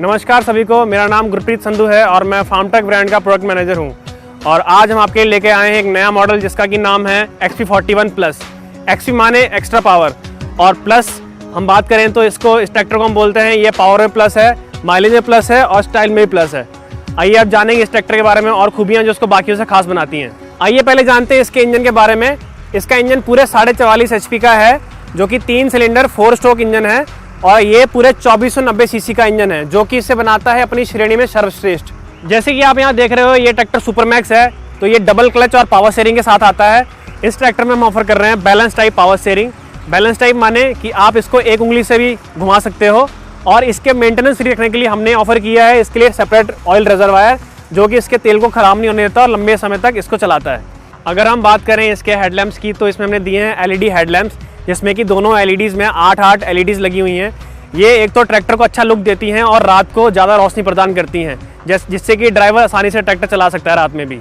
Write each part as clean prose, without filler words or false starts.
नमस्कार सभी को, मेरा नाम गुरप्रीत संधू है और मैं फार्मटेक ब्रांड का प्रोडक्ट मैनेजर हूं। और आज हम आपके लिए लेके आए हैं एक नया मॉडल जिसका कि नाम है XP41 प्लस। XP माने एक्स्ट्रा पावर और प्लस हम बात करें तो इस ट्रैक्टर को हम बोलते हैं ये पावर में प्लस है, माइलेज में प्लस है और स्टाइल में भी प्लस है। आइए आप जानेंगे इस ट्रैक्टर के बारे में और खूबियाँ जो इसको बाकियों से खास बनाती हैं। आइए पहले जानते हैं इसके इंजन के बारे में। इसका इंजन पूरे 44.5 HP का है जो कि 3 सिलेंडर 4 स्ट्रोक इंजन है और ये पूरे 2490 सीसी का इंजन है जो कि इसे बनाता है अपनी श्रेणी में सर्वश्रेष्ठ। जैसे कि आप यहाँ देख रहे हो ये ट्रैक्टर सुपर मैक्स है, तो ये डबल क्लच और पावर स्टीयरिंग के साथ आता है। इस ट्रैक्टर में हम ऑफर कर रहे हैं balance type power steering. Balance type माने कि आप इसको एक उंगली से भी घुमा सकते हो और इसके मेंटेनेंस फ्री रखने के लिए हमने ऑफर किया है इसके लिए सेपरेट ऑयल रिजर्वायर जो कि इसके तेल को खराब नहीं होने देता और लंबे समय तक इसको चलाता है। अगर हम बात करें इसके हेडलैम्प्स की तो इसमें हमने दिए हैं LED हेडलैम्प्स जिसमें कि दोनों LEDs में 8 LEDs लगी हुई हैं। ये एक तो ट्रैक्टर को अच्छा लुक देती हैं और रात को ज़्यादा रोशनी प्रदान करती हैं जिससे कि ड्राइवर आसानी से ट्रैक्टर चला सकता है रात में भी।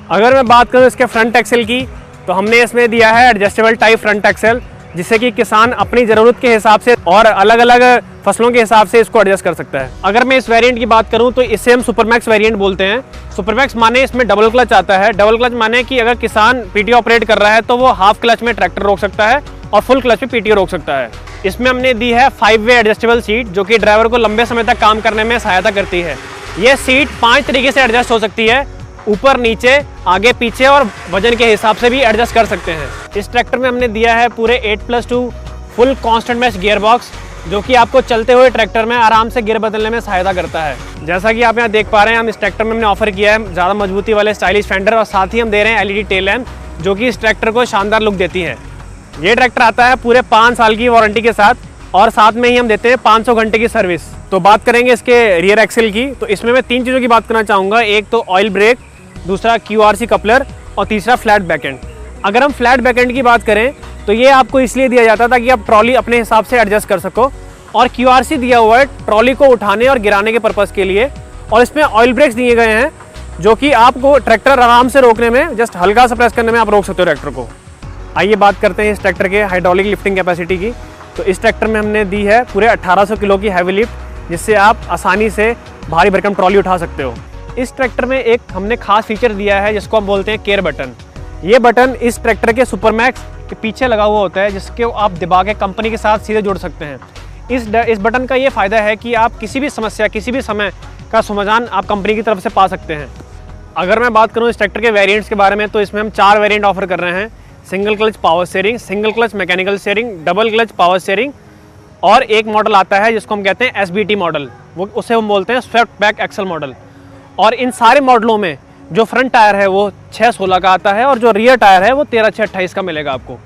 अगर मैं बात करूँ इसके फ्रंट एक्सेल की तो हमने इसमें दिया है एडजस्टेबल टाइप फ्रंट एक्सेल जिससे कि किसान अपनी ज़रूरत के हिसाब से और अलग अलग फसलों के हिसाब से इसको एडजस्ट कर सकता है। अगर मैं इस वेरिएंट की बात करूं तो इसे हम सुपरमैक्स वेरिएंट बोलते हैं। सुपरमैक्स माने इसमें डबल क्लच आता है। डबल क्लच माने कि अगर किसान पीटीओ ऑपरेट कर रहा है तो वो हाफ क्लच में ट्रैक्टर रोक सकता है और फुल क्लच में पीटीओ रोक सकता है। इसमें हमने दी है 5-वे एडजस्टेबल सीट जो कि ड्राइवर को लंबे समय तक काम करने में सहायता करती है। ये सीट 5 तरीके से एडजस्ट हो सकती है, ऊपर नीचे आगे पीछे और वजन के हिसाब से भी एडजस्ट कर सकते हैं। इस ट्रैक्टर में हमने दिया है पूरे 8+2 full constant mesh gear box जो कि आपको चलते हुए ट्रैक्टर में आराम से गियर बदलने में सहायता करता है। जैसा कि आप यहाँ देख पा रहे हैं हम इस ट्रैक्टर में हमने ऑफर किया है ज़्यादा मजबूती वाले स्टाइलिश फेंडर और साथ ही हम दे रहे हैं LED टेल लैम्प जो कि इस ट्रैक्टर को शानदार लुक देती है। ये ट्रैक्टर आता है पूरे 5 साल की वारंटी के साथ और साथ में ही हम देते हैं 500 घंटे की सर्विस। तो बात करेंगे इसके रियर एक्सेल की तो इसमें मैं 3 चीज़ों की बात करना चाहूँगा। एक तो ऑयल ब्रेक, दूसरा QRC कपलर और तीसरा फ्लैट बैकएंड। अगर हम फ्लैट बैकएंड की बात करें तो ये आपको इसलिए दिया जाता है ताकि आप ट्रॉली अपने हिसाब से एडजस्ट कर सको और QRC दिया हुआ है ट्रॉली को उठाने और गिराने के पर्पज़ के लिए। और इसमें ऑयल ब्रेक्स दिए गए हैं जो कि आपको ट्रैक्टर आराम से रोकने में जस्ट हल्का सा प्रेस करने में आप रोक सकते हो ट्रैक्टर को। आइए बात करते हैं इस ट्रैक्टर के हाइड्रोलिक लिफ्टिंग कैपेसिटी की। तो इस ट्रैक्टर में हमने दी है पूरे 1800 किलो की हैवी लिफ्ट जिससे आप आसानी से भारी भरकम ट्रॉली उठा सकते हो। इस ट्रैक्टर में एक हमने खास फीचर दिया है जिसको हम बोलते हैं केयर बटन। ये बटन इस ट्रैक्टर के सुपरमैक्स के पीछे लगा हुआ होता है जिसके आप दबा के कंपनी के साथ सीधे जुड़ सकते हैं। इस बटन का ये फ़ायदा है कि आप किसी भी समस्या किसी भी समय का समाधान आप कंपनी की तरफ से पा सकते हैं। अगर मैं बात करूँ इस ट्रैक्टर के वेरिएंट्स के बारे में तो इसमें हम 4 वेरिएंट ऑफर कर रहे हैं। Single clutch power steering, single clutch mechanical steering, double clutch power steering और एक मॉडल आता है जिसको हम कहते हैं SBT मॉडल, उसे हम बोलते हैं स्वेप्ट बैक एक्सल मॉडल। और इन सारे मॉडलों में जो फ्रंट टायर है वो 6/16 का आता है और जो रियर टायर है वो 13/6/28 का मिलेगा आपको।